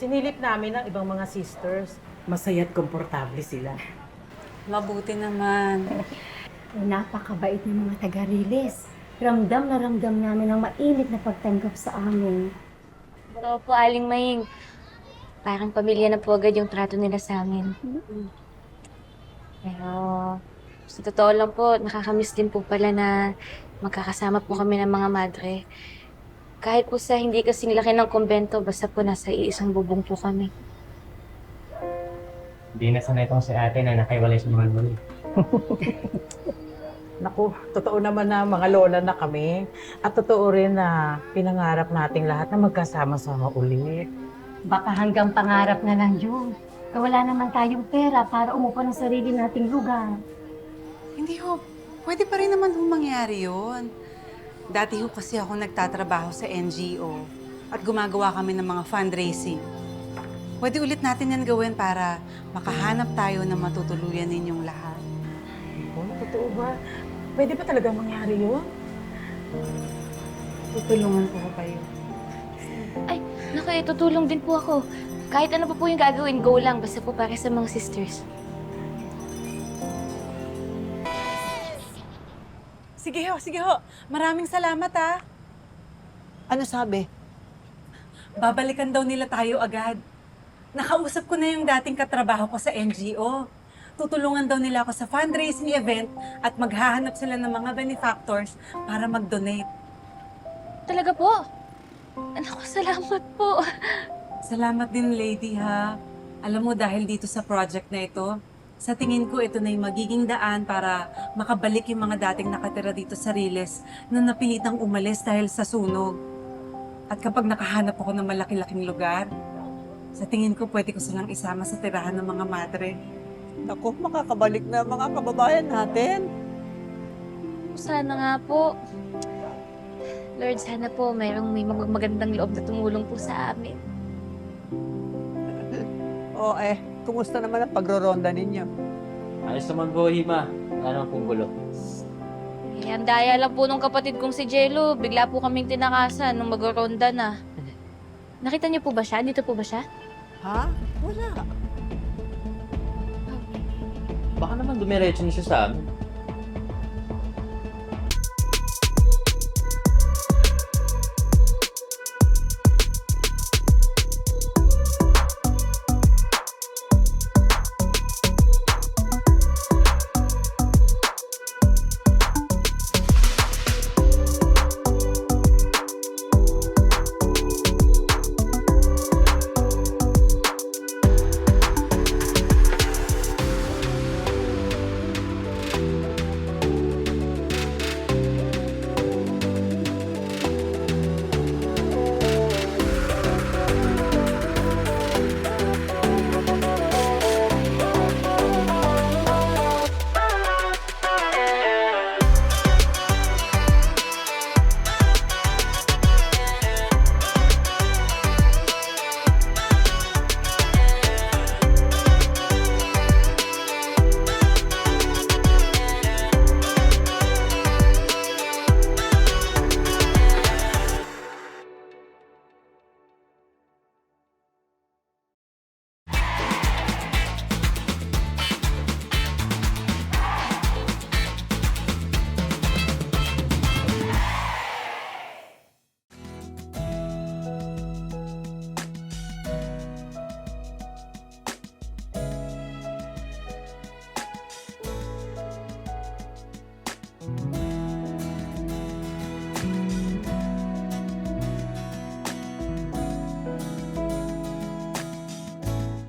Sinilip namin ang ibang mga sisters. Masaya at komportable sila. Mabuti naman. Napakabait ng mga taga-Riles. Ramdam na ramdam namin ang mainit na pagtanggap sa amin. Oo po, Aling Maying. Parang pamilya na po agad yung trato nila sa amin. Pero, sa totoo lang po, nakakamiss din po pala na magkakasama po kami ng mga madre. Kahit po sa hindi kasing laki ng kumbento, basta po nasa iisang bubong po kami. Hindi na sanay itong si ate na nakaiwalay sa mga lolo. Naku, totoo naman na mga lola na kami. At totoo rin na pinangarap nating lahat na magkasama-sama ulit. Baka hanggang pangarap na lang yun. Wala naman tayong pera para umupo ng sarili nating lugar. Hindi ho, pwede pa rin naman ho mangyari yun. Dati ho kasi ako nagtatrabaho sa NGO at gumagawa kami ng mga fundraising. Pwede ulit natin yan gawin para makahanap tayo ng matutuluyan ninyong lahat. Oh, totoo ba? Pwede ba talaga mangyari yun? Tutulungan ko kayo. Ay, naku, tutulong din po ako. Kahit ano pa po yung gagawin, go lang. Basta po para sa mga sisters. Sige ho. Maraming salamat ha. Ano sabi? Babalikan daw nila tayo agad. Nakausap ko na yung dating katrabaho ko sa NGO. Tutulungan daw nila ako sa fundraising event at maghahanap sila ng mga benefactors para mag-donate. Talaga po? Naku, salamat po. Salamat din, lady, ha. Alam mo, dahil dito sa project na ito, sa tingin ko ito na yung magiging daan para makabalik yung mga dating nakatira dito sa Riles na napilitang umalis dahil sa sunog. At kapag nakahanap ako ng malaki-laking lugar, sa tingin ko pwede ko silang isama sa tirahan ng mga madre. Naku, makakabalik na mga kababayan natin. Sana nga po. Lord, sana po may magandang loob na tumulong po sa amin. O kumusta naman ang pagroronda ninyo? Ayos naman po, Hima. Wala naman pong gulo. Eh, ang daya lang po nung kapatid kong si Jello. Bigla po kaming tinakasan nung mag-ronda na. Nakita niyo po ba siya? Dito po ba siya? Ha? Wala. Baka naman dumiretso niyo siya sa amin.